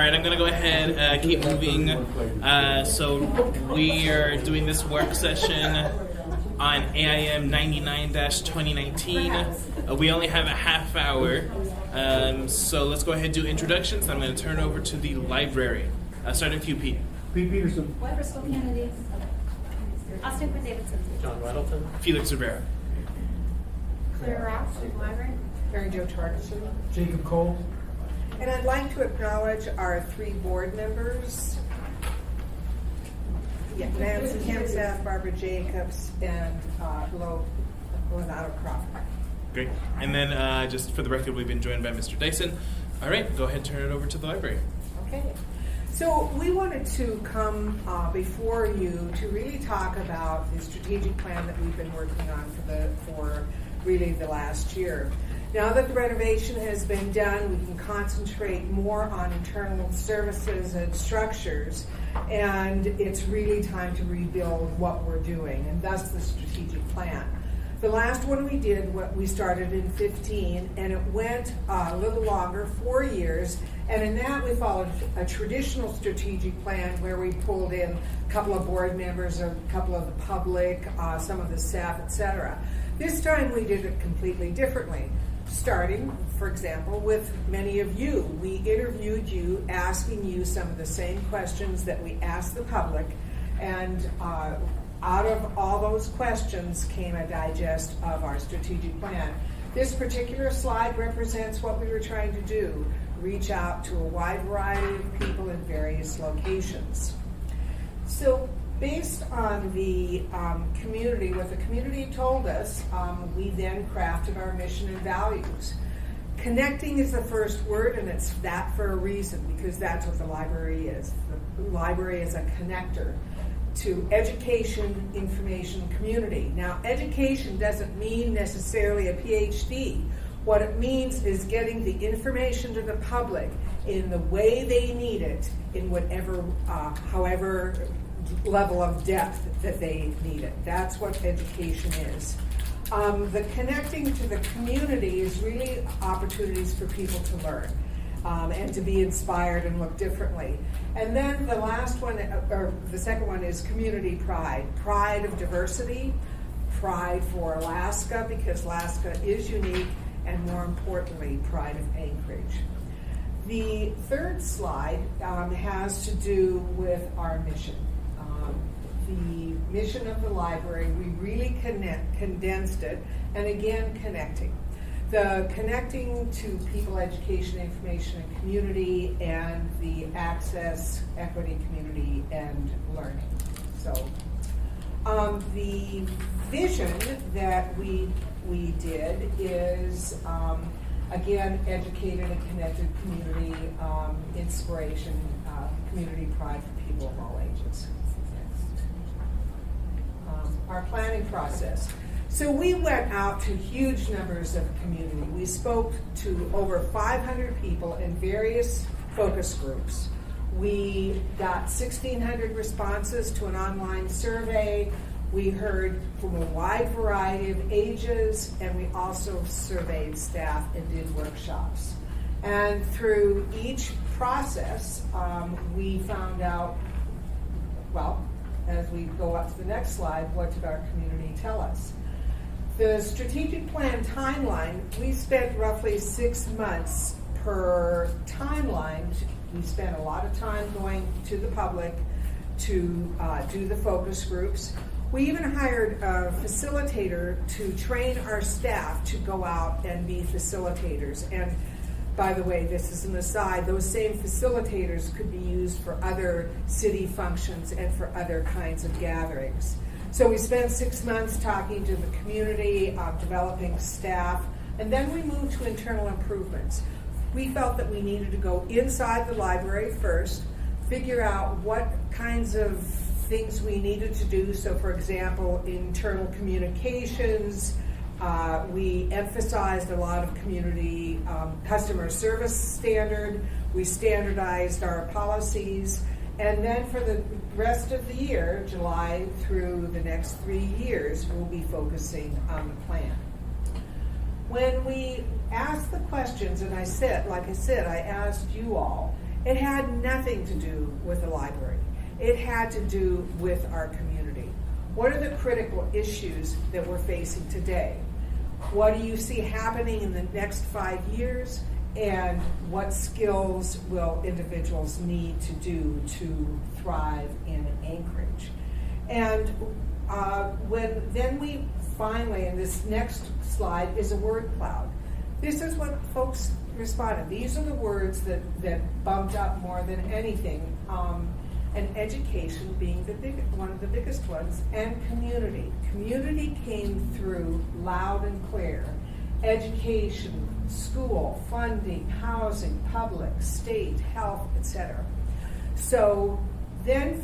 right, I'm going to go ahead, keep moving. So we are doing this work session on AIM 99-2019. We only have a half hour, so let's go ahead and do introductions. I'm going to turn over to the library, starting with you, Pete. Pete Peterson. Bristol Kennedy. Austin Quinn Davidson. John Weddleton. Felix Rivera. Claire Ross, library. Mary Jo Targeson. Jacob Cole. And I'd like to acknowledge our 3 board members. Nancy Hemsath, Barbara Jacobs, and Leonardo Crawford. Great. And then just for the record, we've been joined by Mr. Dyson. All right, go ahead and turn it over to the library. Okay. So we wanted to come before you to really talk about the strategic plan that we've been working on for really the last year. Now that the renovation has been done, we can concentrate more on internal services and structures, and it's really time to rebuild what we're doing, and thus the strategic plan. The last one we did, we started in 2015, and it went a little longer, 4 years, and in that we followed a traditional strategic plan where we pulled in a couple of board members, a couple of the public, some of the staff, etc. This time we did it completely differently. Starting, for example, with many of you. We interviewed you, asking you some of the same questions that we asked the public, and out of all those questions came a digest of our strategic plan. This particular slide represents what we were trying to do, reach out to a wide variety of people in various locations. So based on the community, what the community told us, we then crafted our mission and values. Connecting is the first word, and it's that for a reason, because that's what the library is. The library is a connector to education, information, community. Now, education doesn't mean necessarily a PhD. What it means is getting the information to the public in the way they need it, in whatever, however level of depth that they need it. That's what education is. The connecting to the community is really opportunities for people to learn and to be inspired and look differently. And then the last one, or the second one, is community pride. Pride of diversity, pride for Alaska, because Alaska is unique, and more importantly, pride of Anchorage. The third slide has to do with our mission. The mission of the library, we really condensed it, and again, connecting. The connecting to people, education, information, and community, and the access, equity, community, and learning. So the vision that we did is, again, educated and connected community, inspiration, community pride for people of all ages. Our planning process. So we went out to huge numbers of community. We spoke to over 500 people in various focus groups. We got 1,600 responses to an online survey. We heard from a wide variety of ages, and we also surveyed staff and did workshops. And through each process, we found out, well, as we go up to the next slide, what did our community tell us? The strategic plan timeline, we spent roughly 6 months per timeline. We spent a lot of time going to the public to do the focus groups. We even hired a facilitator to train our staff to go out and be facilitators. And by the way, this is an aside, those same facilitators could be used for other city functions and for other kinds of gatherings. So we spent 6 months talking to the community, developing staff, and then we moved to internal improvements. We felt that we needed to go inside the library first, figure out what kinds of things we needed to do. So for example, internal communications, we emphasized a lot of community customer service standard. We standardized our policies. And then for the rest of the year, July through the next 3 years, we'll be focusing on the plan. When we asked the questions, and like I said, I asked you all, It had nothing to do with the library. It had to do with our community. What are the critical issues that we're facing today? What do you see happening in the next 5 years? And what skills will individuals need to do to thrive in Anchorage? And then we finally, and this next slide is a word cloud. This is what folks responded. These are the words that bumped up more than anything. And education being one of the biggest ones, and community. Community came through loud and clear. Education, school, funding, housing, public, state, health, etc. So then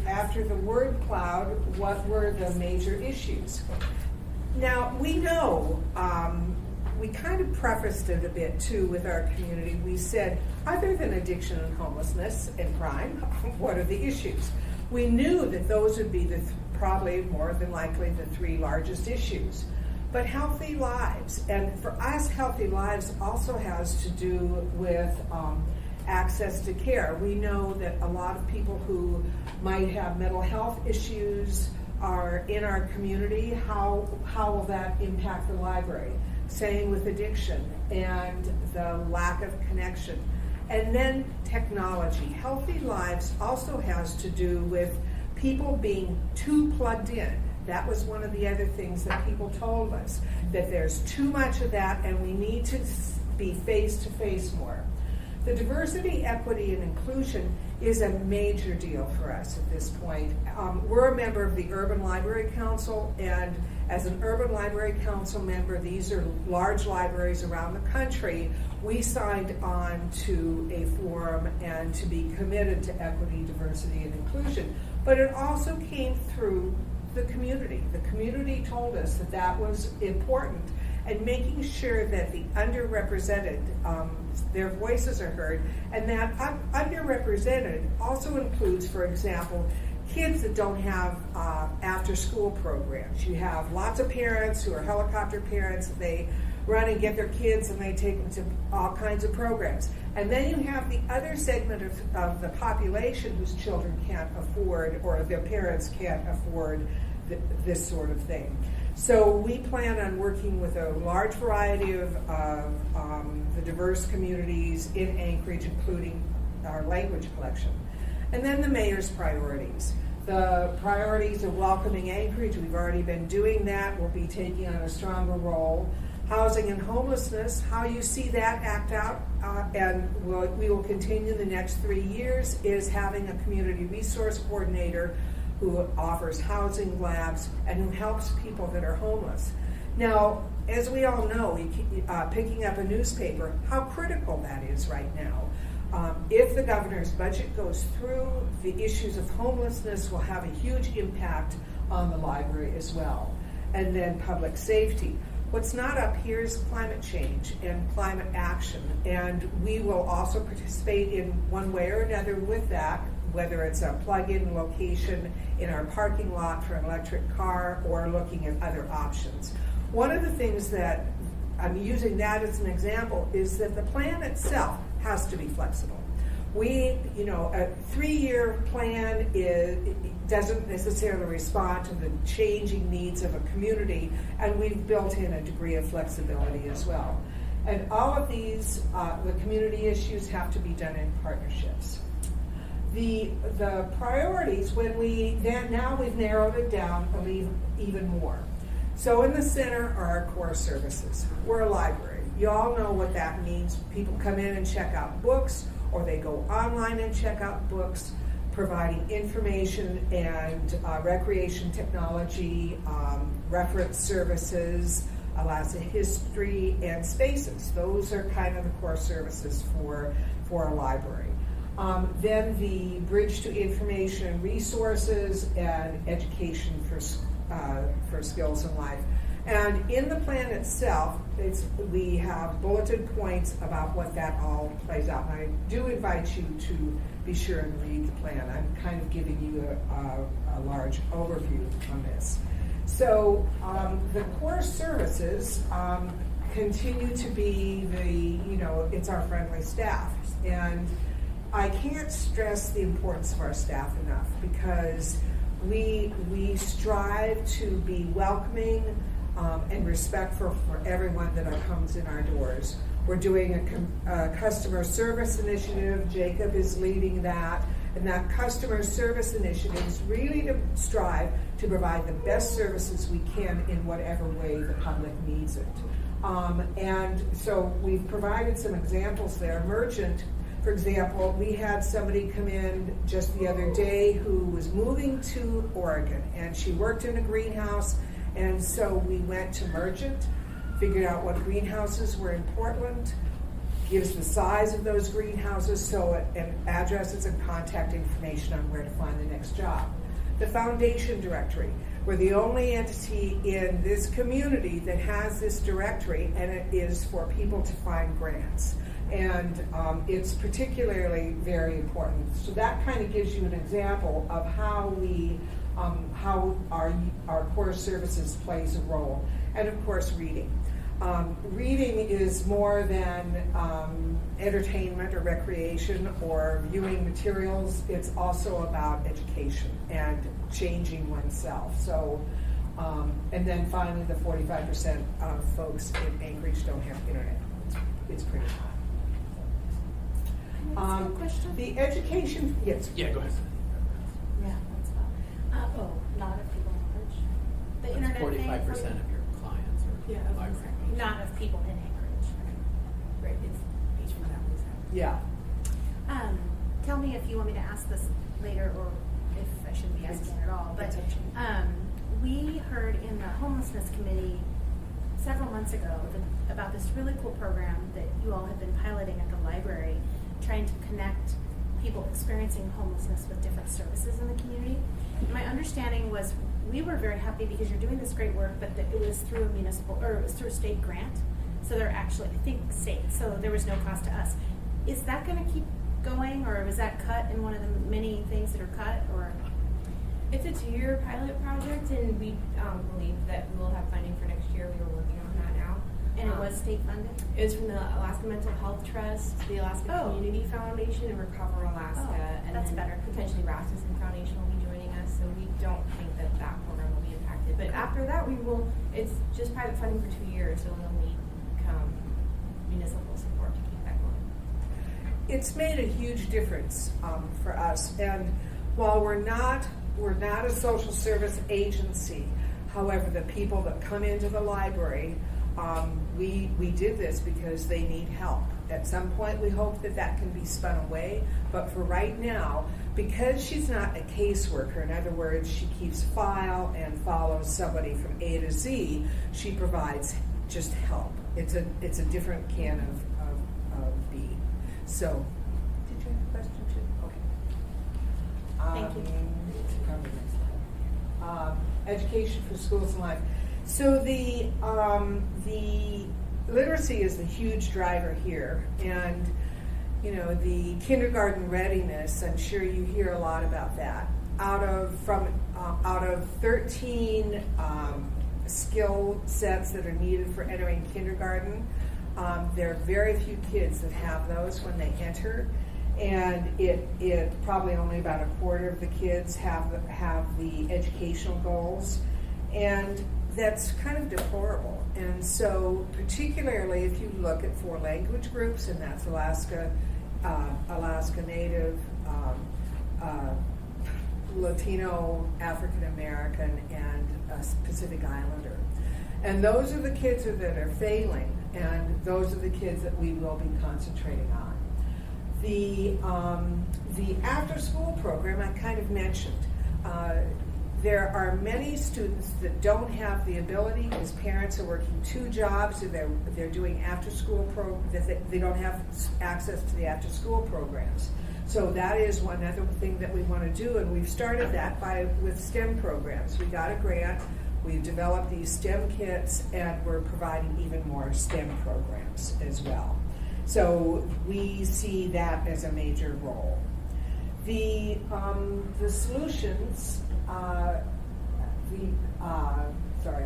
after the word cloud, what were the major issues? Now, we know, we kind of prefaced it a bit too with our community. We said, other than addiction and homelessness and crime, what are the issues? We knew that those would be probably more than likely the 3 largest issues. But healthy lives, and for us, healthy lives also has to do with access to care. We know that a lot of people who might have mental health issues are in our community. How will that impact the library? Same with addiction and the lack of connection. And then technology. Healthy lives also has to do with people being too plugged in. That was one of the other things that people told us, that there's too much of that and we need to be face-to-face more. The diversity, equity, and inclusion is a major deal for us at this point. We're a member of the Urban Library Council, and as an Urban Library Council member, these are large libraries around the country. We signed on to a forum and to be committed to equity, diversity, and inclusion. But it also came through the community. The community told us that that was important, and making sure that the underrepresented, their voices are heard, and that underrepresented also includes, for example, kids that don't have after-school programs. You have lots of parents who are helicopter parents. They run and get their kids and they take them to all kinds of programs. And then you have the other segment of the population whose children can't afford, or their parents can't afford this sort of thing. So we plan on working with a large variety of the diverse communities in Anchorage, including our language collection. And then the mayor's priorities. The priorities of welcoming Anchorage, we've already been doing that. We'll be taking on a stronger role. Housing and homelessness, how you see that act out, and we will continue the next 3 years, is having a community resource coordinator who offers housing labs and who helps people that are homeless. Now, as we all know, picking up a newspaper, how critical that is right now. If the governor's budget goes through, the issues of homelessness will have a huge impact on the library as well. And then public safety. What's not up here is climate change and climate action, and we will also participate in one way or another with that, whether it's a plug-in location in our parking lot for an electric car or looking at other options. One of the things that I'm using that as an example is that the plan itself has to be flexible. A 3-year plan doesn't necessarily respond to the changing needs of a community, and we've built in a degree of flexibility as well. And all of these, the community issues have to be done in partnerships. The priorities, now we've narrowed it down even more. So in the center are our core services. We're a library. You all know what that means. People come in and check out books, or they go online and check out books, providing information and recreation technology, reference services, lots of history, and spaces. Those are kind of the core services for a library. Then the bridge to information and resources and education for skills in life. And in the plan itself, we have bulleted points about what that all plays out. And I do invite you to be sure and read the plan. I'm kind of giving you a large overview on this. So the core services continue to be it's our friendly staff. And I can't stress the importance of our staff enough, because we strive to be welcoming and respectful for everyone that comes in our doors. We're doing a customer service initiative. Jacob is leading that. And that customer service initiative is really to strive to provide the best services we can in whatever way the public needs it. And so we've provided some examples there. Merchant, for example, we had somebody come in just the other day who was moving to Oregon, and she worked in a greenhouse, and so we went to Merchant, figured out what greenhouses were in Portland, gives the size of those greenhouses, and addresses and contact information on where to find the next job. The Foundation Directory, we're the only entity in this community that has this directory, and it is for people to find grants. And it's particularly very important. So that kind of gives you an example of how how our core services plays a role. And of course, reading. Reading is more than entertainment or recreation or viewing materials. It's also about education and changing oneself. So, and then finally, the 45% of folks in Anchorage don't have internet. It's pretty high. Question? The education, yes. Yeah, go ahead. Yeah, that's about. Not of people in Anchorage. The internet 45% of your clients are library. Not of people in Anchorage. Right, it's each one that was Yeah. Tell me if you want me to ask this later, or if I shouldn't be asking at all. But we heard in the Homelessness Committee several months ago about this really cool program that you all have been piloting at the library, trying to connect people experiencing homelessness with different services in the community. My understanding was we were very happy because you're doing this great work, but that it was through a municipal, or it was through a state grant. So they're actually, I think, state. So there was no cost to us. Is that going to keep going, or was that cut in one of the many things that are cut, or? It's a 2-year pilot project, and we believe that we will have funding for next year. We were working on that now. And it was state funded? It was from the Alaska Mental Health Trust, the Alaska Community Foundation, and Recover Alaska. And that's then better. Potentially Rasmussen Foundation will be joining us, so we don't think that program will be impacted. But after that, it's just private funding for 2 years, so we'll need municipal support to keep that going. It's made a huge difference for us. And while we're not a social service agency, however, the people that come into the library, we did this because they need help. At some point, we hope that can be spun away, but for right now, because she's not a caseworker, in other words, she keeps file and follows somebody from A to Z, she provides just help. It's a different can of being. So, did you have a question too? Okay. Thank you. Education for schools and life. So the literacy is the huge driver here, and the kindergarten readiness. I'm sure you hear a lot about that. Out of 13 skill sets that are needed for entering kindergarten, there are very few kids that have those when they enter. And it probably only about a quarter of the kids have the educational goals, and that's kind of deplorable. And so, particularly if you look at 4 language groups, and that's Alaska Native, Latino, African American, and Pacific Islander, and those are the kids that are failing, and those are the kids that we will be concentrating on. The after-school program I kind of mentioned. There are many students that don't have the ability, because parents are working 2 jobs, or they're doing after-school they don't have access to the after-school programs. So that is one other thing that we want to do, and we've started that with STEM programs. We got a grant, we've developed these STEM kits, and we're providing even more STEM programs as well. So we see that as a major role. The solutions, sorry,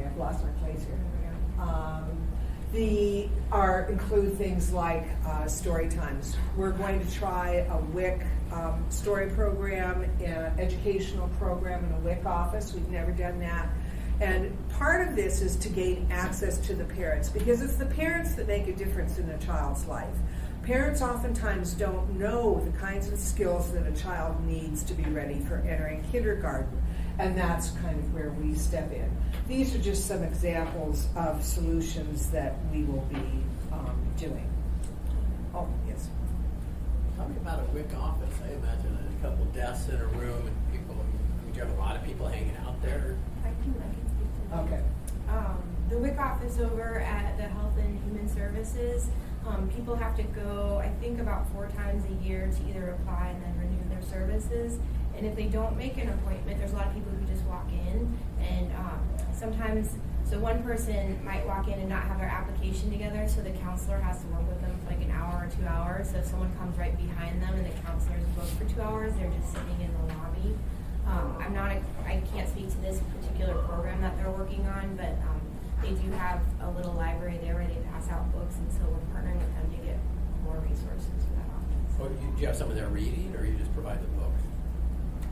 I've lost my place here. include things like story times. We're going to try a WIC story program, an educational program in a WIC office. We've never done that. And part of this is to gain access to the parents, because it's the parents that make a difference in a child's life. Parents oftentimes don't know the kinds of skills that a child needs to be ready for entering kindergarten, and that's kind of where we step in. These are just some examples of solutions that we will be doing. Oh, yes. Talking about a WIC office, I imagine a couple desks in a room and people, would you have a lot of people hanging out there? I can speak to that. Okay. The WIC office over at the Health and Human Services, people have to go, I think, about 4 times a year to either apply and then renew their services. And if they don't make an appointment, there's a lot of people who just walk in, and sometimes, so one person might walk in and not have their application together, so the counselor has to work with them for like an hour or 2 hours. So if someone comes right behind them and the counselor's booked for 2 hours, they're just sitting in the lobby. I can't speak to this particular program that they're working on, but they do have a little library there where they pass out books, and so we're partnering with them to get more resources for that office. Or do you have someone there reading, or you just provide the books?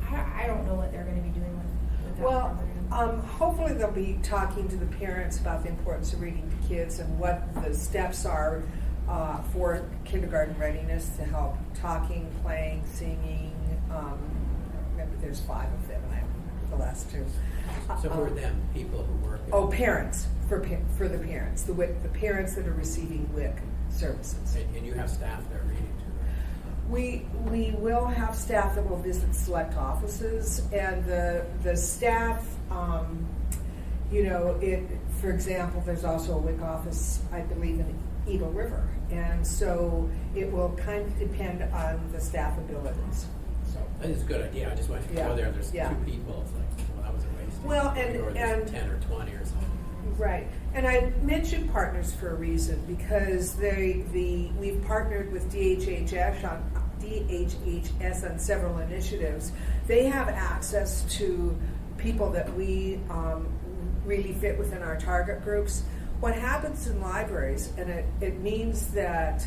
I don't know what they're going to be doing with that program. Hopefully they'll be talking to the parents about the importance of reading to kids and what the steps are for kindergarten readiness to help talking, playing, singing. Remember, there's 5 of them, and I remember the last 2. So who are them, people who work? Parents, for the parents, the parents that are receiving WIC services. And you have staff there reading too, right? We will have staff that will visit select offices, and the staff, for example, there's also a WIC office, I believe, in Eagle River, and so it will kind of depend on the staff abilities. So I think it's a good idea. I just wanted to go there and there's 2 people. It's like, well, that was a waste. Well, or and 10 or 20 or something. Right, and I mentioned partners for a reason, because we've partnered with DHHS on several initiatives. They have access to people that we really fit within our target groups. What happens in libraries, and it means that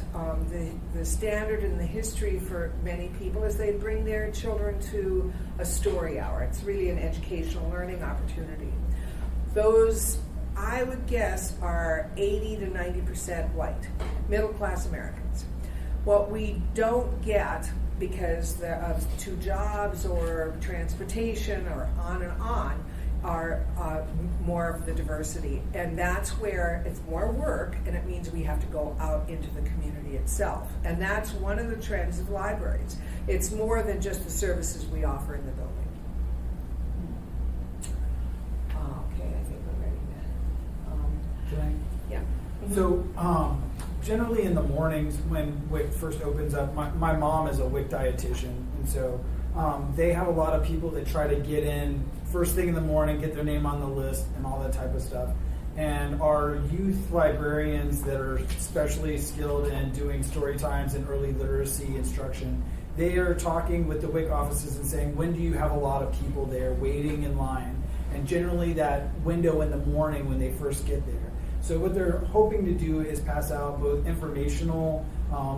the standard and the history for many people is they bring their children to a story hour. It's really an educational learning opportunity. Those, I would guess, are 80 to 90% white, middle-class Americans. What we don't get, because of 2 jobs or transportation or on and on, are more of the diversity. And that's where it's more work, and it means we have to go out into the community itself. And that's one of the trends of libraries. It's more than just the services we offer in the building. Okay, I think we're ready now. Can I? Yeah. So generally in the mornings when WIC first opens up, my mom is a WIC dietitian, and so they have a lot of people that try to get in first thing in the morning, get their name on the list and all that type of stuff. And our youth librarians that are especially skilled in doing story times and early literacy instruction, they are talking with the WIC offices and saying, when do you have a lot of people there waiting in line? And generally that window in the morning when they first get there. So what they're hoping to do is pass out both informational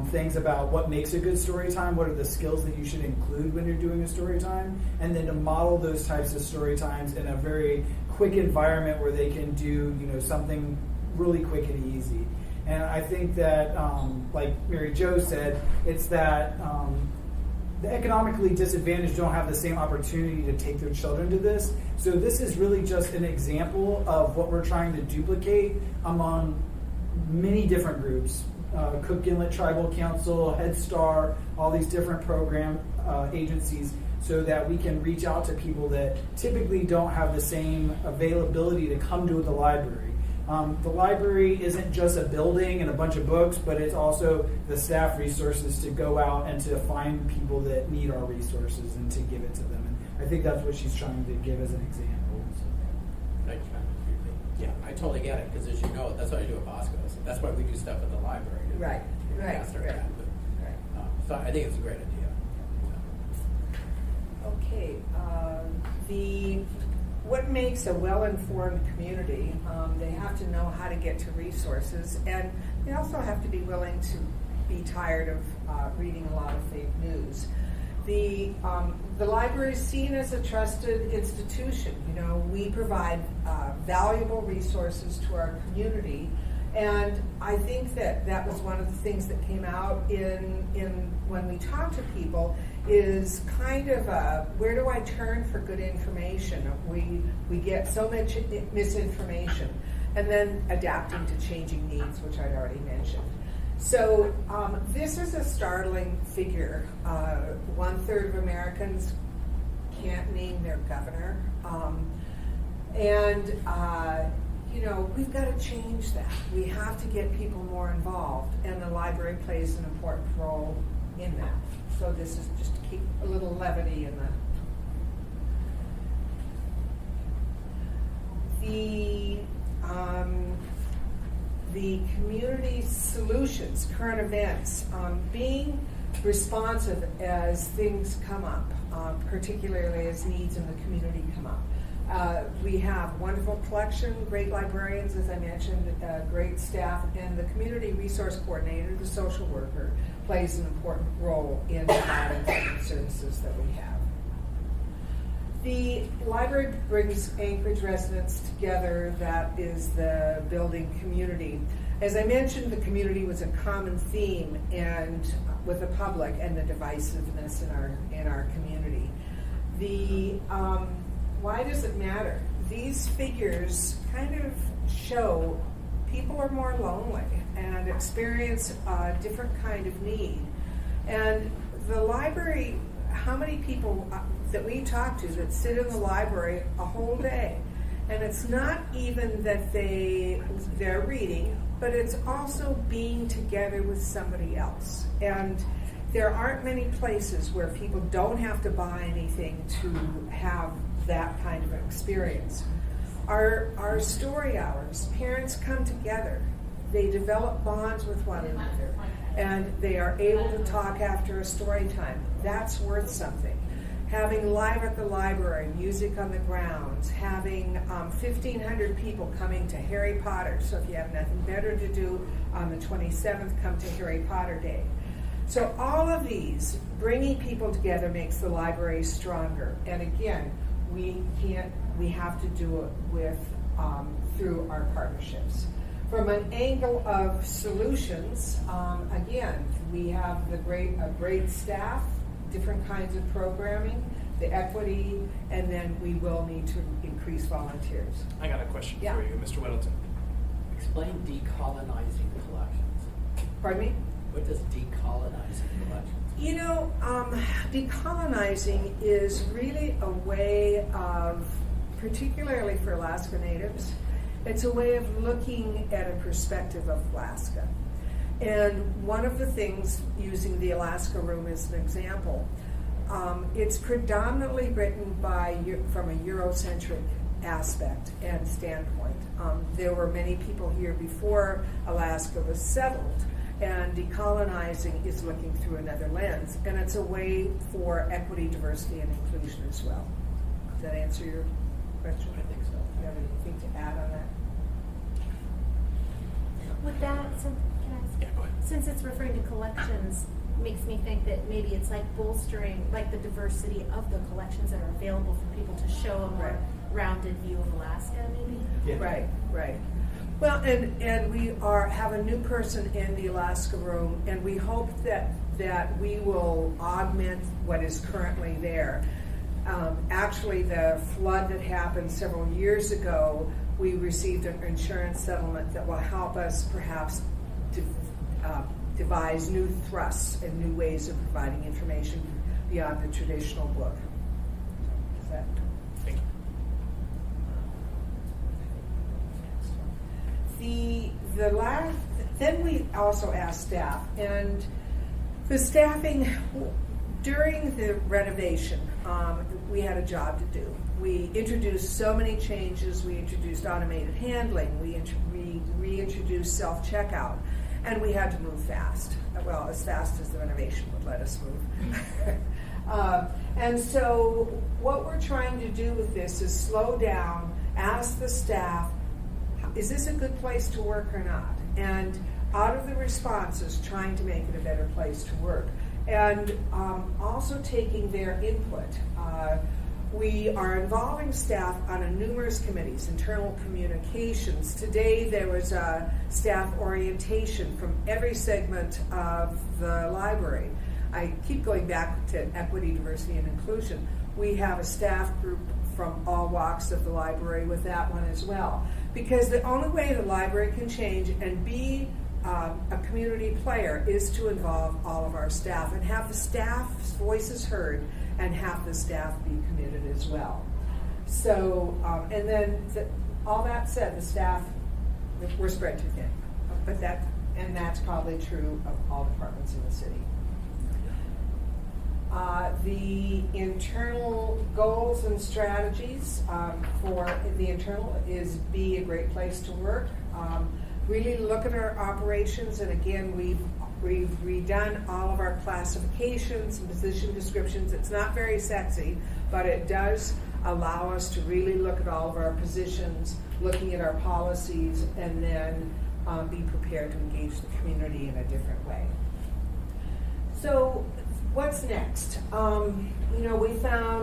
things about what makes a good story time, what are the skills that you should include when you're doing a story time, and then to model those types of story times in a very quick environment where they can do something really quick and easy. And I think that, like Mary Jo said, it's that the economically disadvantaged don't have the same opportunity to take their children to this. So this is really just an example of what we're trying to duplicate among many different groups. Cook Inlet Tribal Council, Head Start, all these different program agencies, so that we can reach out to people that typically don't have the same availability to come to the library. The library isn't just a building and a bunch of books, but it's also the staff resources to go out and to find people that need our resources and to give it to them. And I think that's what she's trying to give as an example. Thanks, man. Yeah, I totally get it, because as you know, that's what I do at Bosco. So that's why we do stuff at the library. Right. So I think it's a great idea. Okay. what makes a well-informed community? They have to know how to get to resources, and they also have to be willing to be tired of reading a lot of fake news. The library is seen as a trusted institution. You know, we provide valuable resources to our community, and I think that was one of the things that came out in when we talk to people is kind of where do I turn for good information? We get so much misinformation, and then adapting to changing needs, which I'd already mentioned. So this is a startling figure. 1/3 of Americans can't name their governor. You know, we've got to change that. We have to get people more involved, and the library plays an important role in that. So this is just to keep a little levity in the community solutions, current events, being responsive as things come up, particularly as needs in the community come up. We have wonderful collection, great librarians, as I mentioned, great staff, and the community resource coordinator, the social worker, plays an important role in providing the services that we have. The library brings Anchorage residents together. That is the building community. As I mentioned, the community was a common theme, and with the public and the divisiveness in our community. Why does it matter? These figures kind of show people are more lonely and experience a different kind of need. And the library, how many people that we talk to that sit in the library a whole day, and it's not even that they're reading, but it's also being together with somebody else. And there aren't many places where people don't have to buy anything to have that kind of experience. Our story hours, parents come together, they develop bonds with one another, and they are able to talk after a story time. That's worth something. Having live at the library, music on the grounds, having 1,500 people coming to Harry Potter. So if you have nothing better to do on the 27th, come to Harry Potter Day. So all of these, bringing people together makes the library stronger. And again, we have to do it with through our partnerships. From an angle of solutions, again, we have a great staff, different kinds of programming, the equity, and then we will need to increase volunteers. I got a question Yeah. for you, Mr. Weddleton. Explain decolonizing collections. Pardon me? What does decolonizing collections? You know, decolonizing is really a way of, particularly for Alaska Natives, it's a way of looking at a perspective of Alaska. And one of the things, using the Alaska Room as an example, it's predominantly written from a Eurocentric aspect and standpoint. There were many people here before Alaska was settled, and decolonizing is looking through another lens, and it's a way for equity, diversity, and inclusion as well. Does that answer your question? I think so. Do you have anything to add on that? With that, can I ask? Yeah, go ahead. Since it's referring to collections, makes me think that maybe it's like bolstering like the diversity of the collections that are available for people to show a more rounded view of Alaska, maybe? Yeah. Right. Well, and we have a new person in the Alaska Room, and we hope that we will augment what is currently there. Actually, the flood that happened several years ago, we received an insurance settlement that will help us perhaps devise new thrusts and new ways of providing information beyond the traditional book. Is that? Thank you. Then we also asked staff, and the staffing during the renovation, we had a job to do. We introduced so many changes. We introduced automated handling. We reintroduced self-checkout, and we had to move fast. Well, as fast as the renovation would let us move. And so what we're trying to do with this is slow down, ask the staff, is this a good place to work or not? And out of the responses, trying to make it a better place to work. And also taking their input. We are involving staff on numerous committees, internal communications. Today there was a staff orientation from every segment of the library. I keep going back to equity, diversity, and inclusion. We have a staff group from all walks of the library with that one as well. Because the only way the library can change and be a community player is to involve all of our staff and have the staff's voices heard and have the staff be committed as well. So, and then all that said, the staff, we're spread too thin. But that's probably true of all departments in the city. The internal goals and strategies for the internal is be a great place to work. Really look at our operations, and again, we've redone all of our classifications and position descriptions. It's not very sexy, but it does allow us to really look at all of our positions, looking at our policies, and then be prepared to engage the community in a different way. So what's next?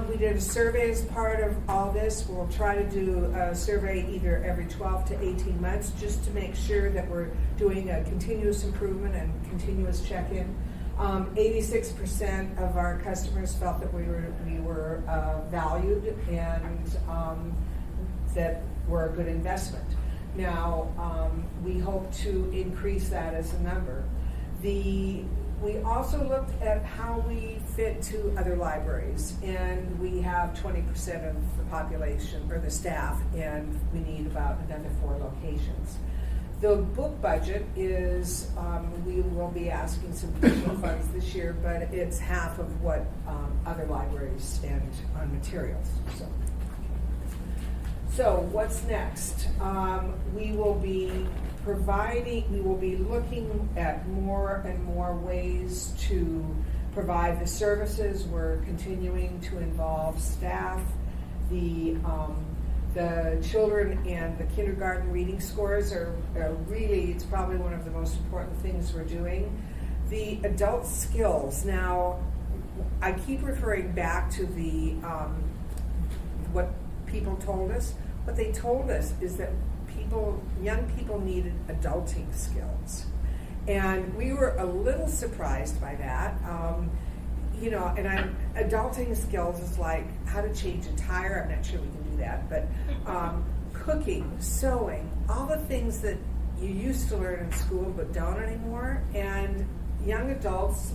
We did a survey as part of all this. We'll try to do a survey either every 12 to 18 months just to make sure that we're doing a continuous improvement and continuous check-in. 86% of our customers felt that we were valued and that we're a good investment. Now, we hope to increase that as a number. We also looked at how we fit to other libraries, and we have 20% of the population, or the staff, and we need about another 4 locations. The book budget is, we will be asking some additional funds this year, but it's half of what other libraries spend on materials. So what's next? We will be looking at more and more ways to provide the services. We're continuing to involve staff. The children and the kindergarten reading scores are really, it's probably one of the most important things we're doing. The adult skills. Now, I keep referring back to what people told us. What they told us is that young people needed adulting skills. And we were a little surprised by that. Adulting skills is like how to change a tire. I'm not sure we can do that, but cooking, sewing, all the things that you used to learn in school but don't anymore. And young adults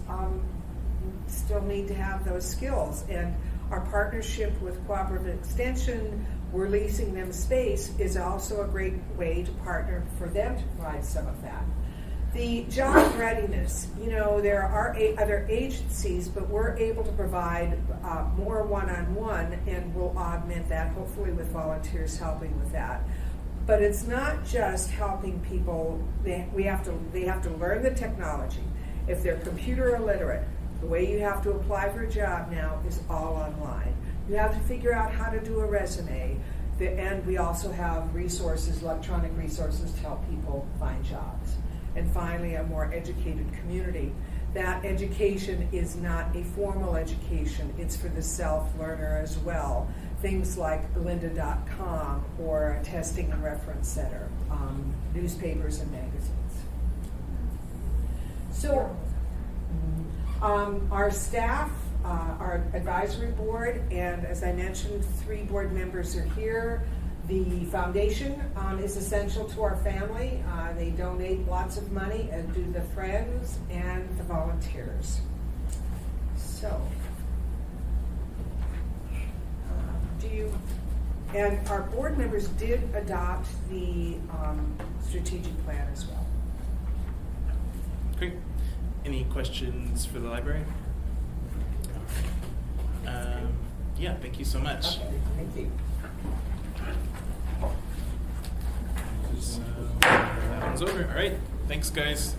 still need to have those skills. And our partnership with Cooperative Extension, we're leasing them space, is also a great way to partner for them to provide some of that. The job readiness, there are other agencies, but we're able to provide more one-on-one, and we'll augment that, hopefully with volunteers helping with that. But it's not just helping people. They have to learn the technology. If they're computer illiterate, the way you have to apply for a job now is all online. You have to figure out how to do a resume. And we also have resources, electronic resources, to help people find jobs. And finally, a more educated community. That education is not a formal education. It's for the self-learner as well. Things like lynda.com or a testing and reference center, newspapers and magazines. So our staff, our advisory board, and as I mentioned, 3 board members are here. The foundation is essential to our family. They donate lots of money, and do the friends and the volunteers. So, and our board members did adopt the strategic plan as well. Great. Any questions for the library? Yeah, thank you so much. Okay, thank you. So, that one's over. All right. Thanks, guys.